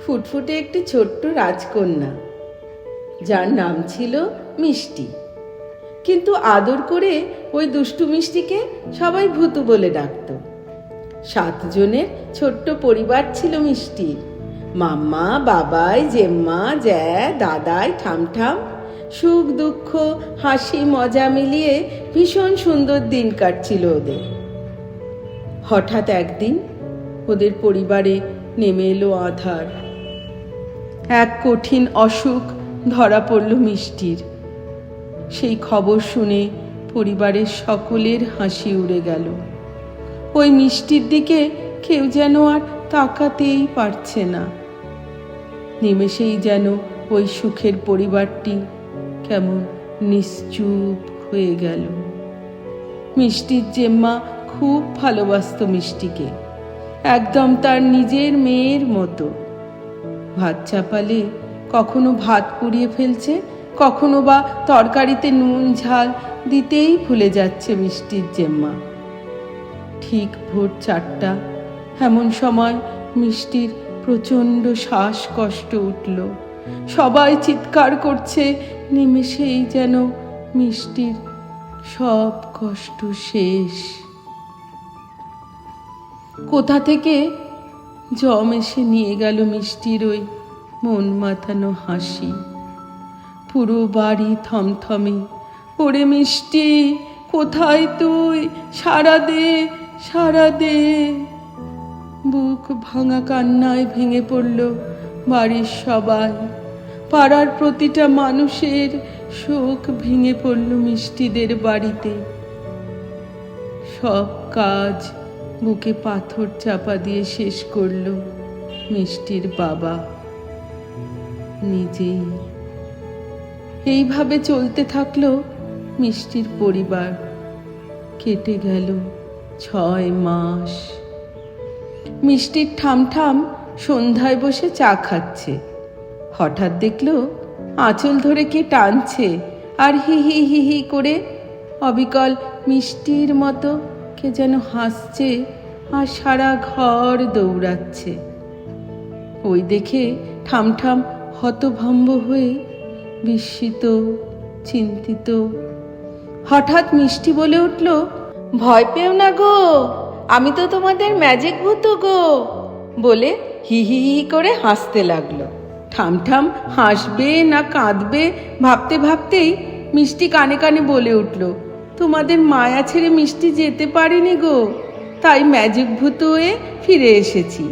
ফুটফুটে একটি ছোট্ট রাজকন্যা, যার নাম ছিল মিষ্টি। কিন্তু আদর করে ওই দুষ্টু মিষ্টিকে সবাই ভূতু বলে ডাকত। 7 জনের ছোট্ট পরিবার ছিল মিষ্টির। মাম্মা, বাবাই, জেম্মা, জ্যা, দাদাই, ঠামঠাম। সুখ দুঃখ হাসি মজা মিলিয়ে ভীষণ সুন্দর দিন কাটছিল ওদের। হঠাৎ একদিন ওদের পরিবারে নেমে এলো আঁধার। এক কঠিন অসুখ ধরা পড়ল মিষ্টির। সেই খবর শুনে পরিবারের সকলের হাসি উড়ে গেল। ওই মিষ্টির দিকে কেউ যেন আর তাকাতেই পারছে না। নিমেষেই যেন ওই সুখের পরিবারটি কেমন নিশ্চুপ হয়ে গেল। মিষ্টির জেম্মা খুব ভালোবাসত মিষ্টিকে, একদম তার নিজের মেয়ের মতো। ভাত চাপালে কখনো ভাত পুড়িয়ে ফেলছে, কখনো বা তরকারিতে নুন ঝাল দিতেই ভুলে যাচ্ছে মিষ্টির জেম্মা। ঠিক ভোর 4টা এমন সময় মিষ্টির প্রচণ্ড শ্বাসকষ্ট উঠল। সবাই চিৎকার করছে, নিমেষেই যেন মিষ্টির সব কষ্ট শেষ। কোথা থেকে জম এসে নিয়ে গেল মিষ্টির ওই মন মাতানো হাসি। পুরো বাড়ি থমথমে। ওরে মিষ্টি, কোথায় তুই? সাড়া দে, সাড়া দে। বুক ভাঙা কান্নায় ভেঙে পড়ল বাড়ির সবাই। পাড়ার প্রতিটা মানুষের শোক ভেঙে পড়ল মিষ্টিদের বাড়িতে। সব কাজ বুকে পাথর চাপা দিয়ে শেষ করল মিষ্টির বাবা নিজেই। এইভাবে চলতে থাকলো মিষ্টির পরিবার। কেটে গেল 6 মাস। মিষ্টির ঠামঠাম সন্ধ্যায় বসে চা খাচ্ছে। হঠাৎ দেখলো আঁচল ধরে কে টানছে, আর হি হি হি হি করে অবিকল মিষ্টির মতো কে যেন হাসছে আর সারা ঘর দৌড়াচ্ছে। ওই দেখে ঠামঠাম হতভম্ব হয়ে বিস্মিত, চিন্তিত। হঠাৎ মিষ্টি বলে উঠল, ভয় পেও না গো, আমি তো তোমাদের ম্যাজিক ভূতু গো, বলে হি হি হি করে হাসতে লাগলো। ঠামঠাম হাসবে না কাঁদবে ভাবতে ভাবতেই মিষ্টি কানে কানে বলে উঠল, তোমাদের মায়া ছেড়ে মিষ্টি যেতে পারিনি গো, তাই ম্যাজিক ভূতু হয়ে ফিরে এসেছি।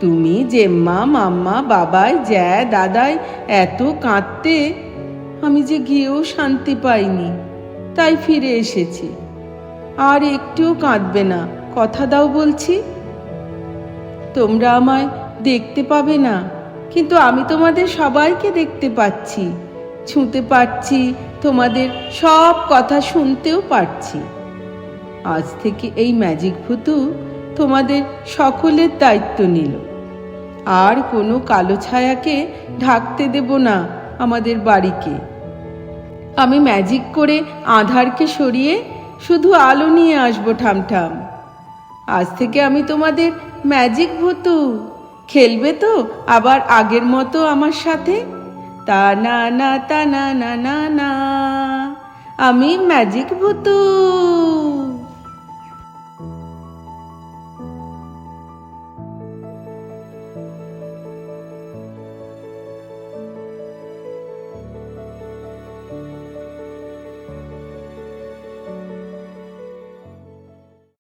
তুমি, জেম্মা, মাম্মা, বাবাই, জ্যা, দাদাই এত কাঁদতে, আমি যে গিয়েও শান্তি পাইনি, তাই ফিরে এসেছি। আর একটুও কাঁদবে না, কথা দাও বলছি। তোমরা আমায় দেখতে পাবে না, কিন্তু আমি তোমাদের সবাইকে দেখতে পাচ্ছি, ছুঁতে পারছি, তোমাদের সব কথা শুনতেও পারছি। আজ থেকে এই ম্যাজিক ভূতু তোমাদের সকলের দায়িত্ব নিল। আর কোনো কালো ছায়াকে ঢাকতে দেব না আমাদের বাড়িকে। আমি ম্যাজিক করে আঁধারকে সরিয়ে শুধু আলো নিয়ে আসবো ঠামঠাম। আজ থেকে আমি তোমাদের ম্যাজিক ভূতু। খেলবে তো আবার আগের মতো আমার সাথে? তা না না তা না না না না, আমি ম্যাজিক ভূতু।